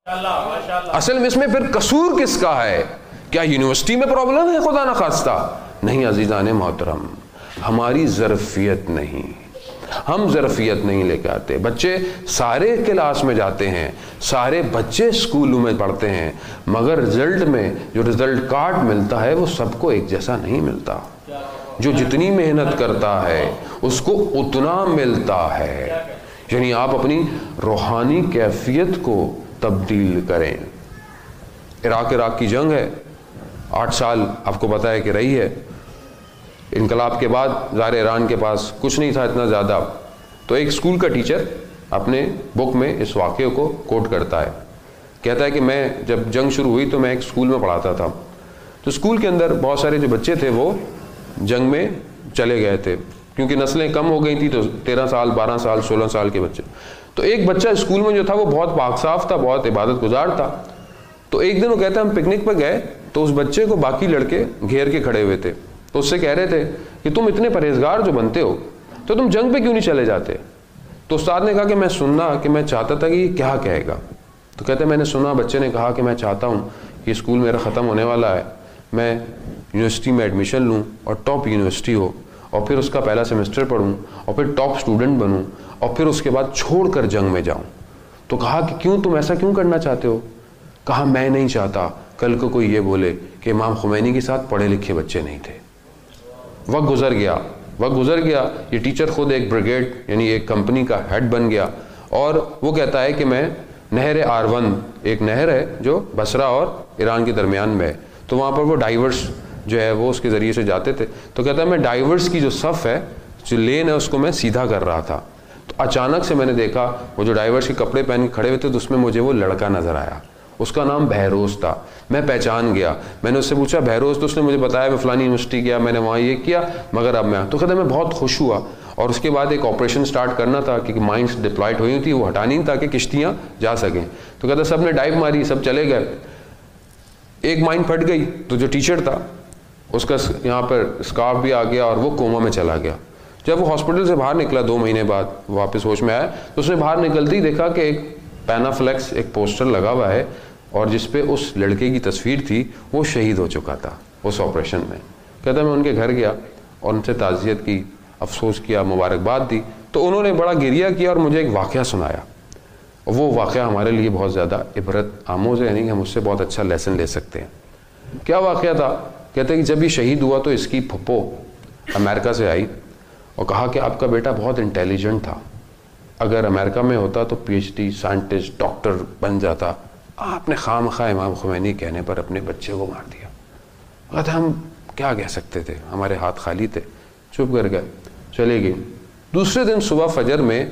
اصل میں اس میں پھر قصور کس کا ہے؟ کیا یونیورسٹی میں پرابلم ہے؟ خدا نخواستہ نہیں عزیزان محترم، ہماری ظرفیت نہیں، ہم ظرفیت نہیں لے کے آتے۔ بچے سارے کلاس میں جاتے ہیں، سارے بچے اسکولوں میں پڑھتے ہیں، مگر رزلٹ میں جو رزلٹ کارڈ ملتا ہے وہ سب کو ایک جیسا نہیں ملتا۔ جو جتنی محنت کرتا ہے اس کو اتنا ملتا ہے۔ یعنی آپ اپنی روحانی کیفیت کو تبدیل کریں۔ عراق کی جنگ ہے، 8 سال آپ کو پتا ہے کہ رہی ہے۔ انقلاب کے بعد ظاہر ایران کے پاس کچھ نہیں تھا اتنا زیادہ، تو ایک اسکول کا ٹیچر اپنے بک میں اس واقعے کو کوٹ کرتا ہے، کہتا ہے کہ میں جب جنگ شروع ہوئی تو میں ایک اسکول میں پڑھاتا تھا، تو اسکول کے اندر بہت سارے جو بچے تھے وہ جنگ میں چلے گئے تھے، کیونکہ نسلیں کم ہو گئی تھی، تو 13 سال 12 سال 16 سال کے بچے۔ تو ایک بچہ اسکول میں جو تھا وہ بہت پاک صاف تھا، بہت عبادت گزار تھا۔ تو ایک دن وہ کہتا ہے ہم پکنک پہ گئے تو اس بچے کو باقی لڑکے گھیر کے کھڑے ہوئے تھے، تو اس سے کہہ رہے تھے کہ تم اتنے پرہیزگار جو بنتے ہو تو تم جنگ پہ کیوں نہیں چلے جاتے؟ تو استاد نے کہا کہ میں سننا کہ میں چاہتا تھا کہ یہ کیا کہے گا۔ تو کہتے ہیں میں نے سنا، بچے نے کہا کہ میں چاہتا ہوں کہ اسکول میرا ختم ہونے والا ہے، میں یونیورسٹی میں ایڈمیشن لوں اور ٹاپ یونیورسٹی ہو، اور پھر اس کا پہلا سیمسٹر پڑھوں اور پھر ٹاپ اسٹوڈنٹ بنوں، اور پھر اس کے بعد چھوڑ کر جنگ میں جاؤں۔ تو کہا کہ کیوں، تم ایسا کیوں کرنا چاہتے ہو؟ کہا میں نہیں چاہتا کل کو کوئی یہ بولے کہ امام خمینی کے ساتھ پڑھے لکھے بچے نہیں تھے۔ وقت گزر گیا، یہ ٹیچر خود ایک بریگیڈ یعنی ایک کمپنی کا ہیڈ بن گیا، اور وہ کہتا ہے کہ میں نہر آرون، ایک نہر ہے جو بصرہ اور ایران کے درمیان میں ہے، تو وہاں پر وہ ڈائیورس جو ہے وہ اس کے ذریعے سے جاتے تھے، تو کہتا ہے میں ڈائیورس کی جو صف ہے، جو لین ہے، اس کو میں سیدھا کر رہا تھا، تو اچانک سے میں نے دیکھا وہ جو ڈائیورس کے کپڑے پہن کے کھڑے ہوئے تھے، تو اس میں مجھے وہ لڑکا نظر آیا، اس کا نام بہروز تھا۔ میں پہچان گیا، میں نے اس سے پوچھا بہروز، تو اس نے مجھے بتایا میں فلانی یونیورسٹی گیا، میں نے وہاں یہ کیا، مگر اب میں تو کہتا میں بہت خوش ہوا، اور اس کے بعد ایک آپریشن سٹارٹ کرنا تھا کیونکہ مائنس ڈپلائٹ ہوئی تھی، وہ ہٹانی تھا تاکہ کشتیاں جا سکیں۔ تو کہتا سب نے ڈائیو ماری، سب چلے گئے، ایک مائن پھٹ گئی، تو جو ٹیچر تھا اس کا یہاں پر اسکارف بھی آ گیا اور وہ کوما میں چلا گیا۔ جب وہ ہاسپٹل سے باہر نکلا 2 مہینے بعد واپس ہوش میں آیا، تو اس نے باہر نکلتے ہی دیکھا کہ ایک پینافلیکس ایک پوسٹر لگا ہوا ہے، اور جس پہ اس لڑکے کی تصویر تھی، وہ شہید ہو چکا تھا اس آپریشن میں۔ کہتا میں ان کے گھر گیا اور ان سے تعزیت کی، افسوس کیا، مبارکباد دی، تو انہوں نے بڑا گریہ کیا اور مجھے ایک واقعہ سنایا، اور وہ واقعہ ہمارے لیے بہت زیادہ عبرت آموز ہے، یعنی کہ ہم اس سے بہت اچھا لیسن لے سکتے ہیں۔ کیا واقعہ تھا؟ کہتے ہیں کہ جب یہ شہید ہوا تو اس کی پھپھو امریکہ سے آئی اور کہا کہ آپ کا بیٹا بہت انٹیلیجنٹ تھا، اگر امریکہ میں ہوتا تو P H D scientist doctor بن جاتا، آپ نے خواہ امام خمینی کہنے پر اپنے بچے کو مار دیا۔ کہتے ہم کیا کہہ سکتے تھے، ہمارے ہاتھ خالی تھے، چپ کر گئے، چلے گئی۔ دوسرے دن صبح فجر میں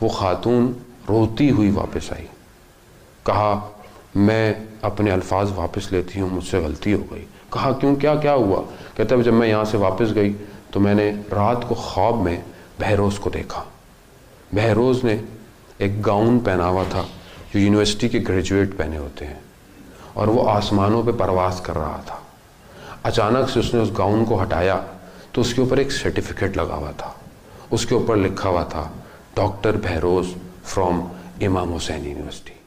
وہ خاتون روتی ہوئی واپس آئی، کہا میں اپنے الفاظ واپس لیتی ہوں، مجھ سے غلطی ہو گئی۔ کہا کیوں، کیا ہوا؟ کہتا ہے جب میں یہاں سے واپس گئی تو میں نے رات کو خواب میں بہروز کو دیکھا۔ بہروز نے ایک گاؤن پہنا ہوا تھا جو یونیورسٹی کے گریجویٹ پہنے ہوتے ہیں، اور وہ آسمانوں پہ پرواز کر رہا تھا۔ اچانک سے اس نے اس گاؤن کو ہٹایا تو اس کے اوپر ایک سرٹیفکیٹ لگا ہوا تھا، اس کے اوپر لکھا ہوا تھا ڈاکٹر بہروز فرام امام حسین یونیورسٹی۔